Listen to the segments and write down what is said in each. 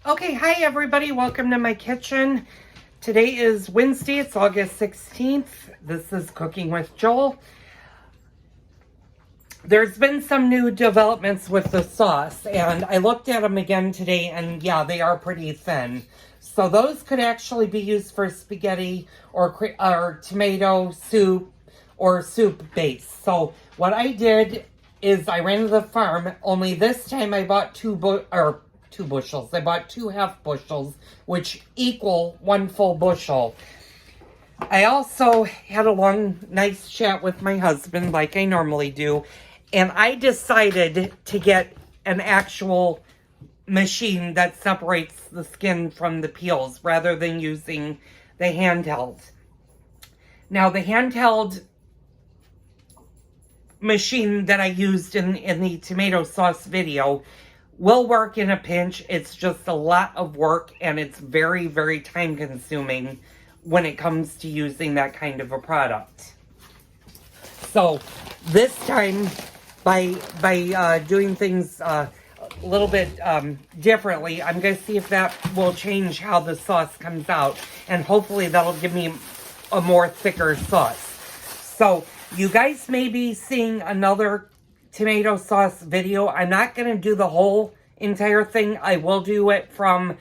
Okay, hi everybody. Welcome to my kitchen. Today is Wednesday. It's August 16th. This is Cooking with Joel. There's been some new developments with the sauce, and I looked at them again today, and yeah, they are pretty thin. So those could actually be used for spaghetti or tomato soup or soup base. So what I did is I ran to the farm, only this time I bought two bushels. I bought 2 half bushels, which equal 1 full bushel. I also had a long, nice chat with my husband, like I normally do, and I decided to get an actual machine that separates the skin from the peels rather than using the handheld. Now, the handheld machine that I used in the tomato sauce video will work in a pinch. It's just a lot of work, and it's very, very time consuming when it comes to using that kind of a product. So this time, by doing things a little bit differently, I'm going to see if that will change how the sauce comes out, and hopefully that'll give me a more thicker sauce. So you guys may be seeing another tomato sauce video. I'm not going to do the whole entire thing. I will do it from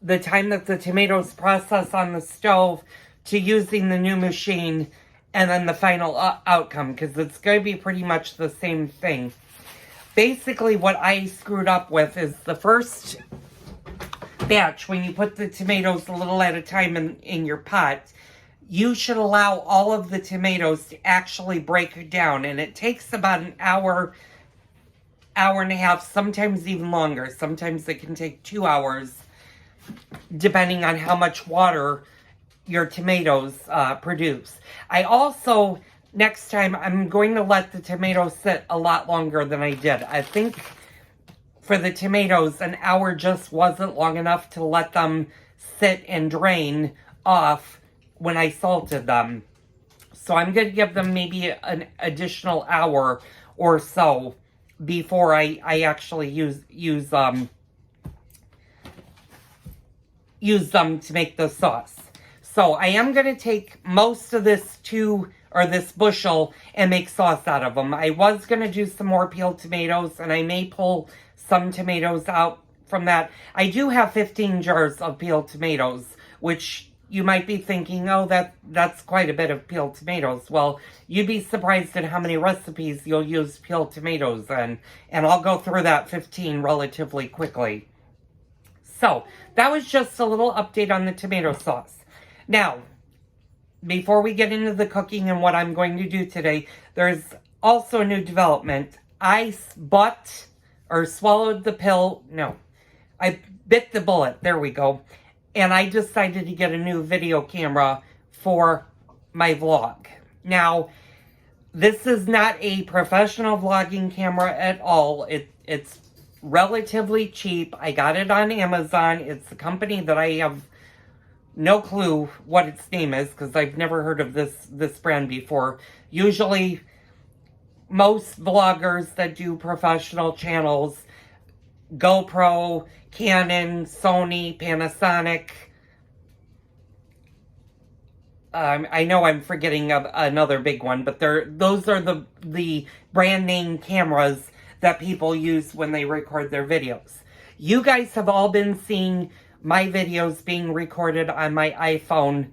the time that the tomatoes process on the stove to using the new machine, and then the final outcome, because it's going to be pretty much the same thing. Basically, what I screwed up with is the first batch, when you put the tomatoes a little at a time in your pot, you should allow all of the tomatoes to actually break down, and it takes about an hour and a half, sometimes even longer. Sometimes it can take 2 hours, depending on how much water your tomatoes produce. I also, next time, I'm going to let the tomatoes sit a lot longer than I did. I think for the tomatoes, an hour just wasn't long enough to let them sit and drain off when I salted them. So I'm going to give them maybe an additional hour or so before I actually use them to make the sauce. So I am going to take most of this this bushel and make sauce out of them. I was going to do some more peeled tomatoes, and I may pull some tomatoes out from that. I do have 15 jars of peeled tomatoes, which you might be thinking, oh, that's quite a bit of peeled tomatoes. Well, you'd be surprised at how many recipes you'll use peeled tomatoes in, and I'll go through that 15 relatively quickly. So, that was just a little update on the tomato sauce. Now, before we get into the cooking and what I'm going to do today, there's also a new development. I swallowed the pill. No, I bit the bullet. There we go. And I decided to get a new video camera for my vlog. Now, this is not a professional vlogging camera at all. It's relatively cheap. I got it on Amazon. It's a company that I have no clue what its name is, because I've never heard of this brand before. Usually, most vloggers that do professional channels, GoPro, Canon, Sony, Panasonic. I know I'm forgetting another big one, but those are the brand name cameras that people use when they record their videos. You guys have all been seeing my videos being recorded on my iPhone,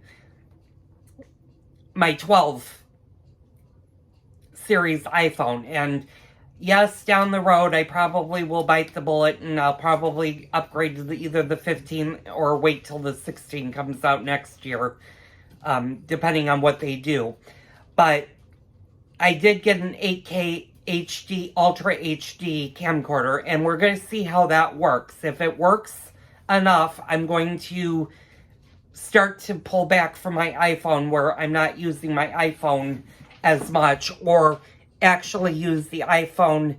my 12 series iPhone, and yes, down the road, I probably will bite the bullet, and I'll probably upgrade to either the 15 or wait till the 16 comes out next year, depending on what they do. But I did get an 8K HD, Ultra HD camcorder, and we're going to see how that works. If it works enough, I'm going to start to pull back from my iPhone, where I'm not using my iPhone as much, or actually use the iPhone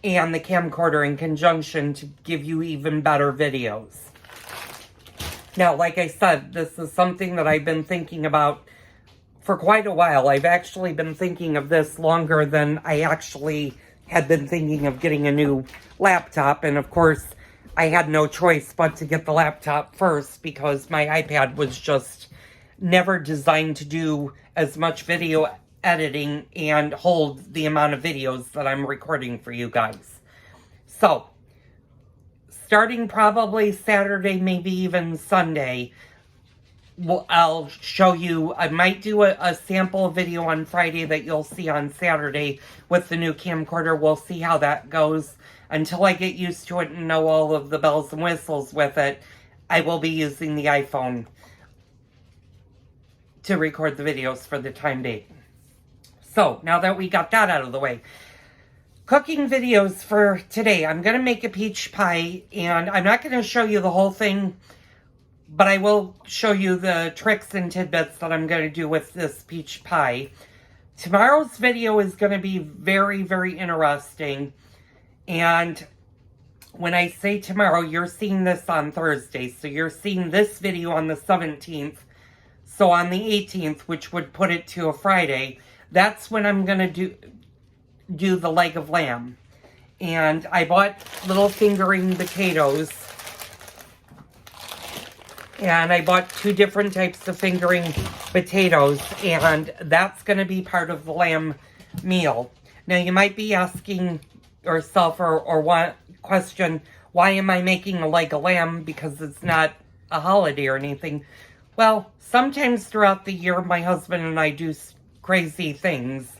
and the camcorder in conjunction to give you even better videos. Now, like I said, this is something that I've been thinking about for quite a while. I've actually been thinking of this longer than I actually had been thinking of getting a new laptop. And of course, I had no choice but to get the laptop first because my iPad was just never designed to do as much video editing and hold the amount of videos that I'm recording for you guys. So, starting probably Saturday, maybe even Sunday, I'll show you, I might do a sample video on Friday that you'll see on Saturday with the new camcorder. We'll see how that goes. Until I get used to it and know all of the bells and whistles with it, I will be using the iPhone to record the videos for the time being. So, now that we got that out of the way, cooking videos for today. I'm going to make a peach pie, and I'm not going to show you the whole thing, but I will show you the tricks and tidbits that I'm going to do with this peach pie. Tomorrow's video is going to be very, very interesting. And when I say tomorrow, you're seeing this on Thursday. So you're seeing this video on the 17th. So on the 18th, which would put it to a Friday, that's when I'm going to do the leg of lamb. And I bought little fingering potatoes. And I bought 2 different types of fingering potatoes. And that's going to be part of the lamb meal. Now you might be asking yourself or question, why am I making a leg of lamb? Because it's not a holiday or anything. Well, sometimes throughout the year, my husband and I do crazy things.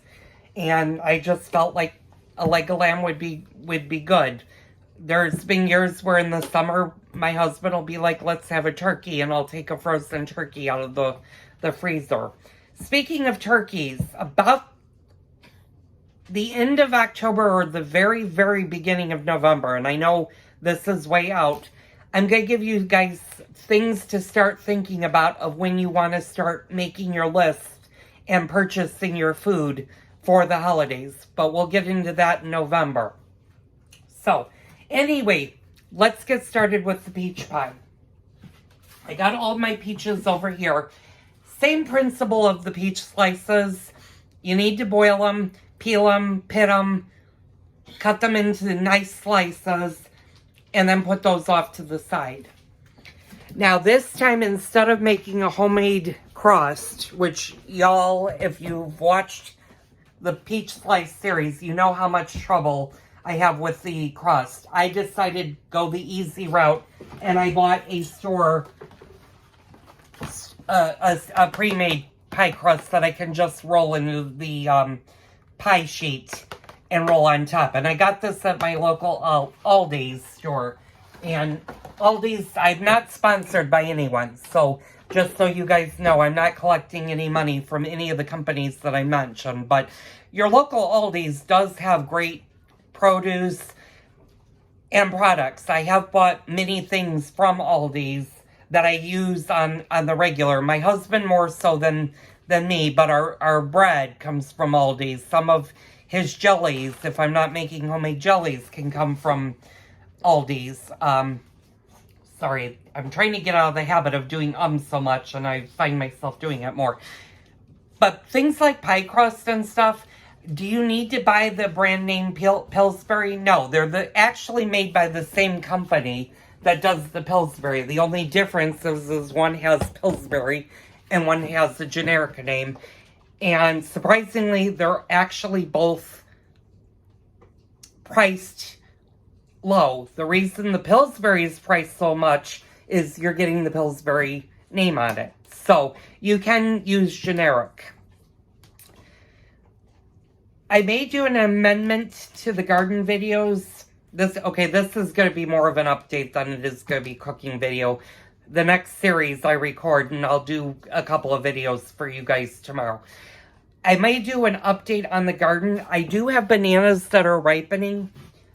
And I just felt like a leg of lamb would be good. There's been years where in the summer, my husband will be like, let's have a turkey, and I'll take a frozen turkey out of the freezer. Speaking of turkeys, about the end of October or the very, very beginning of November, and I know this is way out, I'm going to give you guys things to start thinking about of when you want to start making your list and purchasing your food for the holidays. But we'll get into that in November. So, anyway, let's get started with the peach pie. I got all my peaches over here. Same principle of the peach slices. You need to boil them, peel them, pit them, cut them into nice slices, and then put those off to the side. Now this time, instead of making a homemade crust, which y'all, if you've watched the peach slice series, you know how much trouble I have with the crust. I decided to go the easy route, and I bought a pre-made pie crust that I can just roll into the pie sheet and roll on top. And I got this at my local Aldi's store. And Aldi's, I'm not sponsored by anyone. So just so you guys know, I'm not collecting any money from any of the companies that I mentioned. But your local Aldi's does have great produce and products. I have bought many things from Aldi's that I use on the regular. My husband more so than me, but our bread comes from Aldi's. Some of his jellies, if I'm not making homemade jellies, can come from Aldi's. Sorry, I'm trying to get out of the habit of doing so much, and I find myself doing it more. But things like pie crust and stuff, do you need to buy the brand name Pillsbury? No, they're actually made by the same company that does the Pillsbury. The only difference is one has Pillsbury and one has a generic name. And surprisingly, they're actually both priced low. The reason the Pillsbury is priced so much is you're getting the Pillsbury name on it. So you can use generic. I may do an amendment to the garden videos. This is going to be more of an update than it is going to be cooking video. The next series I record, and I'll do a couple of videos for you guys tomorrow. I may do an update on the garden. I do have bananas that are ripening.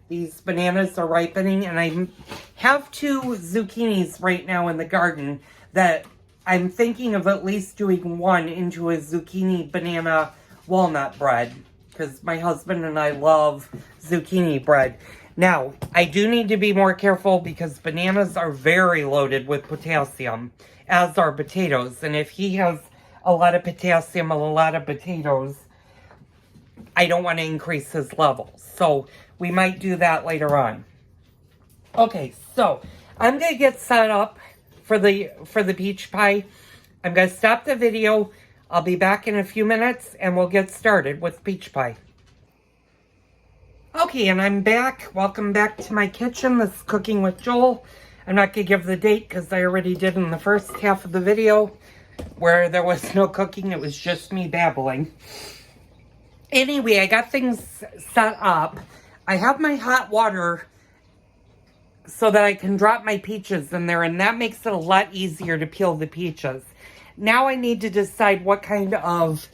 These bananas are ripening, and I have 2 zucchinis right now in the garden that I'm thinking of at least doing one into a zucchini banana walnut bread, because my husband and I love zucchini bread. Now, I do need to be more careful because bananas are very loaded with potassium, as are potatoes. And if he has a lot of potassium and a lot of potatoes, I don't want to increase his levels. So we might do that later on. Okay, so I'm gonna get set up for the peach pie. I'm gonna stop the video. I'll be back in a few minutes and we'll get started with peach pie. Okay, and I'm back. Welcome back to my kitchen. This is Cooking with Joel. I'm not gonna give the date because I already did in the first half of the video where there was no cooking. It was just me babbling. Anyway, I got things set up. I have my hot water so that I can drop my peaches in there, and that makes it a lot easier to peel the peaches. Now I need to decide what kind of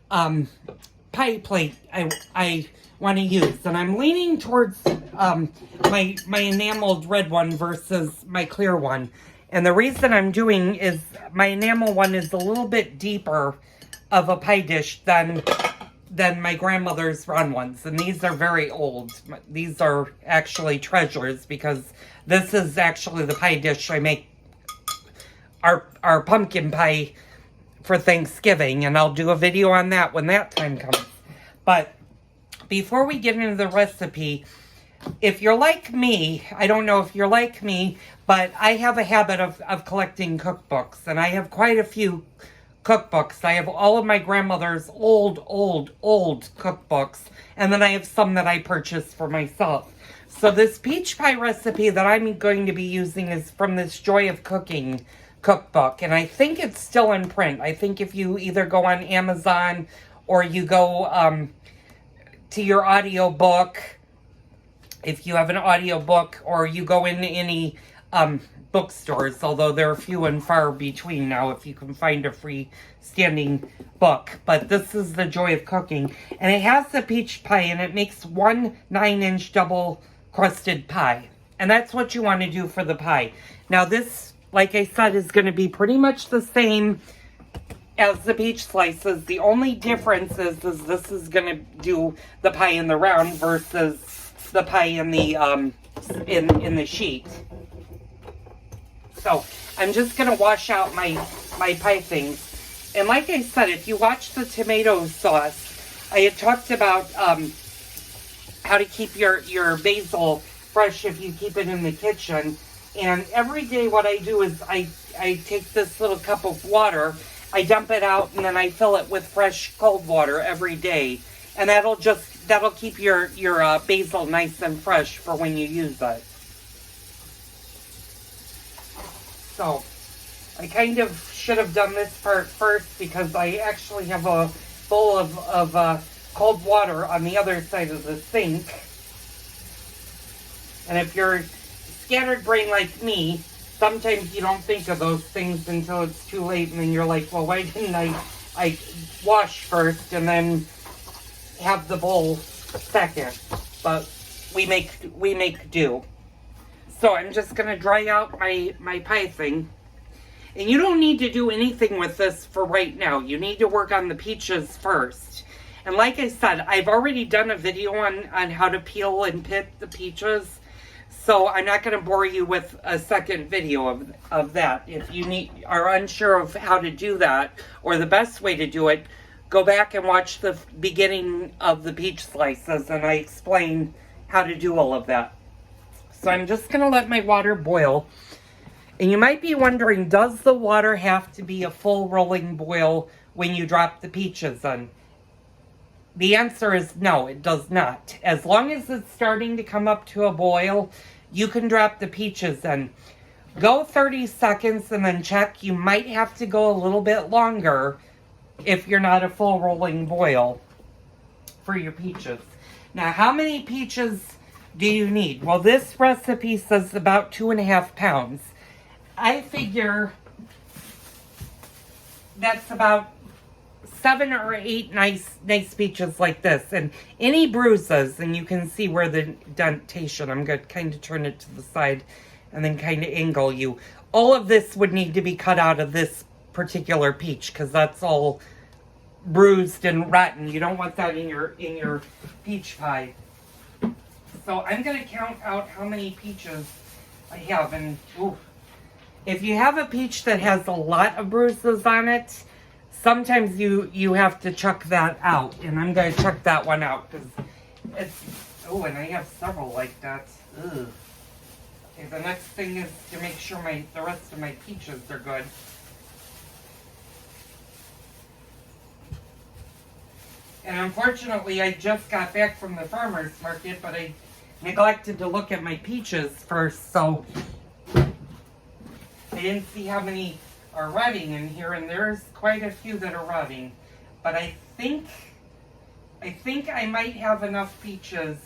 pie plate I want to use, and I'm leaning towards my enameled red one versus my clear one. And the reason I'm doing is my enamel one is a little bit deeper of a pie dish than my grandmother's round ones, and these are very old. These are actually treasures because this is actually the pie dish I make our pumpkin pie for Thanksgiving, and I'll do a video on that when that time comes. But before we get into the recipe, if you're like me, I don't know if you're like me, but I have a habit of collecting cookbooks, and I have quite a few cookbooks. I have all of my grandmother's old cookbooks, and then I have some that I purchased for myself. So this peach pie recipe that I'm going to be using is from this Joy of Cooking cookbook, and I think it's still in print. I think if you either go on Amazon or you go to your audiobook, if you have an audiobook, or you go into any bookstores, although they're few and far between now if you can find a freestanding book. But this is the Joy of Cooking, and it has the peach pie, and it makes 1 9-inch double crusted pie, and that's what you want to do for the pie. Now this, like I said, is going to be pretty much the same as the peach slices. The only difference is this is going to do the pie in the round versus the pie in the in the sheet. So I'm just going to wash out my pie things. And like I said, if you watch the tomato sauce, I had talked about how to keep your basil fresh if you keep it in the kitchen. And every day what I do is I take this little cup of water, I dump it out, and then I fill it with fresh cold water every day. And that'll keep your basil nice and fresh for when you use it. So, I kind of should have done this part first because I actually have a bowl of cold water on the other side of the sink. And if you're scattered brain like me, sometimes you don't think of those things until it's too late, and then you're like, well, why didn't I wash first and then have the bowl second? But we make do. So I'm just going to dry out my pie thing. And you don't need to do anything with this for right now. You need to work on the peaches first. And like I said, I've already done a video on how to peel and pit the peaches. So I'm not going to bore you with a second video of that. If you are unsure of how to do that, or the best way to do it, go back and watch the beginning of the peach slices, and I explain how to do all of that. So I'm just going to let my water boil. And you might be wondering, does the water have to be a full rolling boil when you drop the peaches in? The answer is no, it does not. As long as it's starting to come up to a boil, you can drop the peaches in. Go 30 seconds and then check. You might have to go a little bit longer if you're not a full rolling boil for your peaches. Now, how many peaches do you need? Well, this recipe says about 2.5 pounds. I figure that's about 7 or 8 nice peaches like this. And any bruises, and you can see where the dentation, I'm going to kind of turn it to the side and then kind of angle you. All of this would need to be cut out of this particular peach because that's all bruised and rotten. You don't want that in your peach pie. So I'm going to count out how many peaches I have. And ooh, if you have a peach that has a lot of bruises on it, sometimes you have to chuck that out. And I'm going to chuck that one out because it's, oh, and I have several like that. Ugh. Okay, the next thing is to make sure the rest of my peaches are good. And unfortunately, I just got back from the farmer's market, but I neglected to look at my peaches first, so I didn't see how many are rotting in here, and there's quite a few that are rotting. But I think I might have enough peaches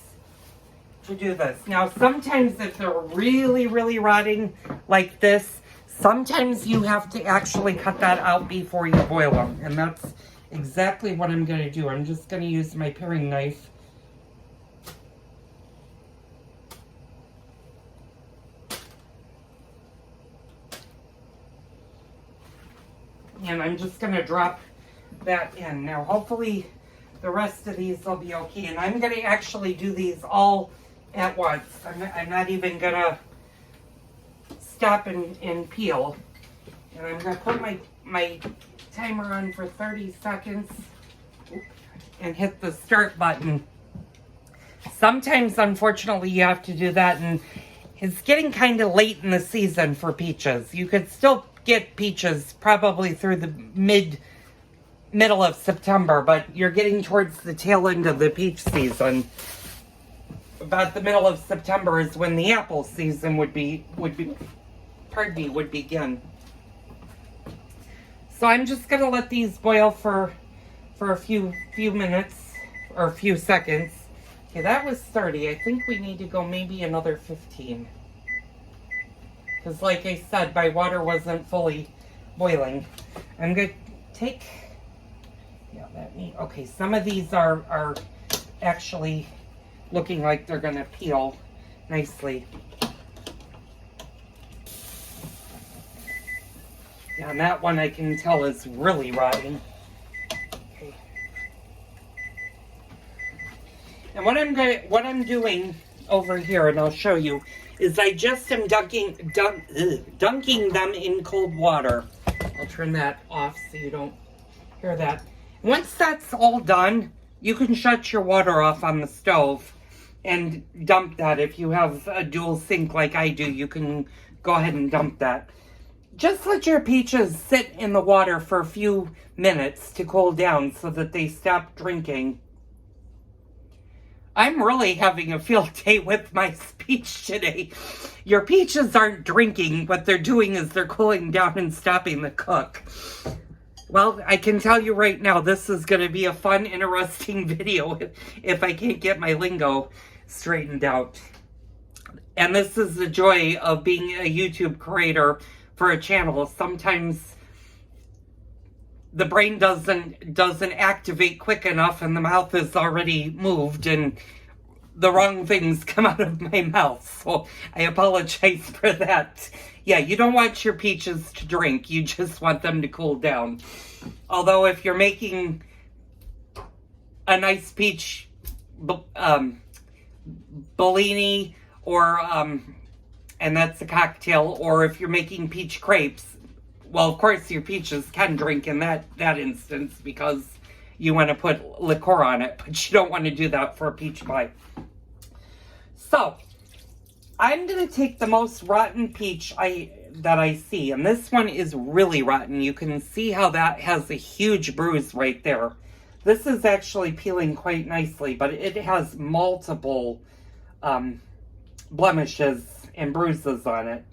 to do this. Now, sometimes if they're really, really rotting like this, sometimes you have to actually cut that out before you boil them, and that's exactly what I'm going to do. I'm just going to use my paring knife. And I'm just going to drop that in. Now, hopefully the rest of these will be okay. And I'm going to actually do these all at once. I'm not even going to stop and peel. And I'm going to put my timer on for 30 seconds and hit the start button. Sometimes, unfortunately, you have to do that, and it's getting kind of late in the season for peaches. You could still get peaches probably through the middle of September, but you're getting towards the tail end of the peach season. About the middle of September is when the apple season would begin. So I'm just gonna let these boil for a few minutes or a few seconds. Okay, that was 30. I think we need to go maybe another 15. Because like I said, my water wasn't fully boiling. I'm gonna take, okay, some of these are actually looking like they're gonna peel nicely. Yeah, and that one I can tell is really rotting. Okay. And what I'm doing over here, and I'll show you, is I just am dunking them in cold water. I'll turn that off so you don't hear that. Once that's all done, you can shut your water off on the stove and dump that. If you have a dual sink like I do, you can go ahead and dump that. Just let your peaches sit in the water for a few minutes to cool down so that they stop drinking. I'm really having a field day with my speech today. Your peaches aren't drinking. What they're doing is they're cooling down and stopping the cook. Well, I can tell you right now, this is going to be a fun, interesting video if I can't get my lingo straightened out. And this is the joy of being a YouTube creator for a channel. Sometimes the brain doesn't activate quick enough and the mouth is already moved and the wrong things come out of my mouth. So I apologize for that. Yeah, you don't want your peaches to drink. You just want them to cool down. Although if you're making a nice peach Bellini or and that's a cocktail, or if you're making peach crepes, well, of course your peaches can drink in that instance because you want to put liqueur on it, but you don't want to do that for a peach pie. So I'm going to take the most rotten peach that I see, and this one is really rotten. You can see how that has a huge bruise right there. This is actually peeling quite nicely, but it has multiple blemishes and bruises on it.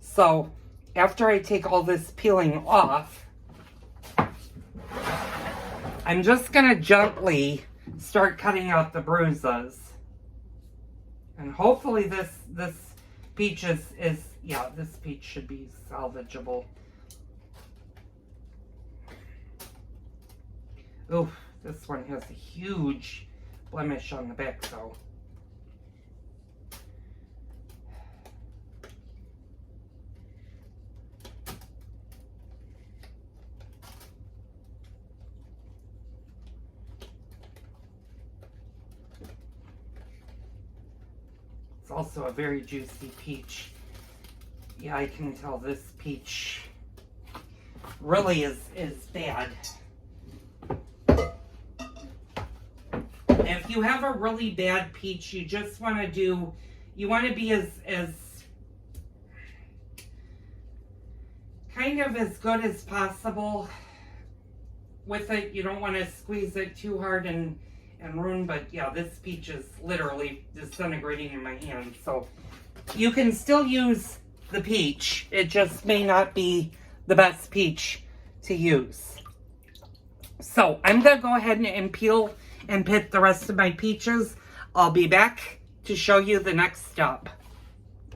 So after I take all this peeling off, I'm just going to gently start cutting out the bruises. And hopefully this peach is this peach should be salvageable. Oof, this one has a huge blemish on the back though. It's also a very juicy peach. Yeah, I can tell this peach really is bad. If you have a really bad peach, you just want to be as kind of as good as possible with it. You don't want to squeeze it too hard and ruin, but yeah, this peach is literally disintegrating in my hand. So you can still use the peach. It just may not be the best peach to use. So I'm going to go ahead and peel and pit the rest of my peaches. I'll be back to show you the next step.